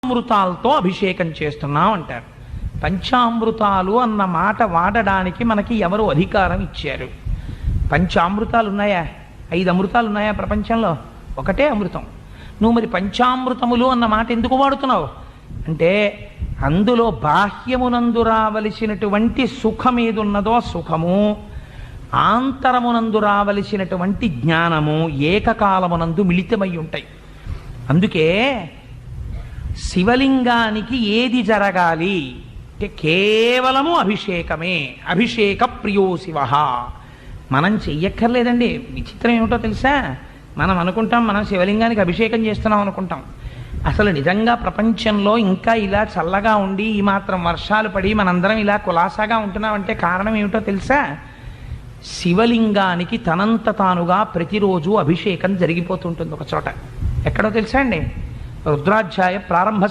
అమృతాలతో అభిషేకం చేస్తున్నాం అంటారు. పంచామృతాలు అన్న మాట వాడడానికి మనకి ఎవరు అధికారం ఇచ్చారు? పంచామృతాలు ఉన్నాయా? 5 అమృతాలు ఉన్నాయా ప్రపంచంలో? ఒకటే అమృతం. నువ్వు మరి పంచామృతములు అన్న మాట ఎందుకు వాడుతున్నావు అంటే, అందులో బాహ్యమునందు రావలసినటువంటి సుఖం ఏదున్నదో సుఖము, ఆంతరమునందు రావలసినటువంటి జ్ఞానము ఏకకాలమునందు మిళితమై ఉంటాయి. అందుకే శివలింగానికి ఏది జరగాలి అంటే కేవలము అభిషేకమే. అభిషేక ప్రియో శివ. మనం చెయ్యక్కర్లేదండి. విచిత్రం ఏమిటో తెలుసా? మనం అనుకుంటాం మనం శివలింగానికి అభిషేకం చేస్తున్నాం అనుకుంటాం. అసలు నిజంగా ప్రపంచంలో ఇంకా ఇలా చల్లగా ఉండి ఈ మాత్రం వర్షాలు పడి మనందరం ఇలా కులాసాగా ఉంటున్నామంటే కారణం ఏమిటో తెలుసా? శివలింగానికి తనంత తానుగా ప్రతిరోజు అభిషేకం జరిగిపోతుంటుంది ఒక చోట. ఎక్కడో తెలుసా అండి? రుద్రాధ్యాయ ప్రారంభ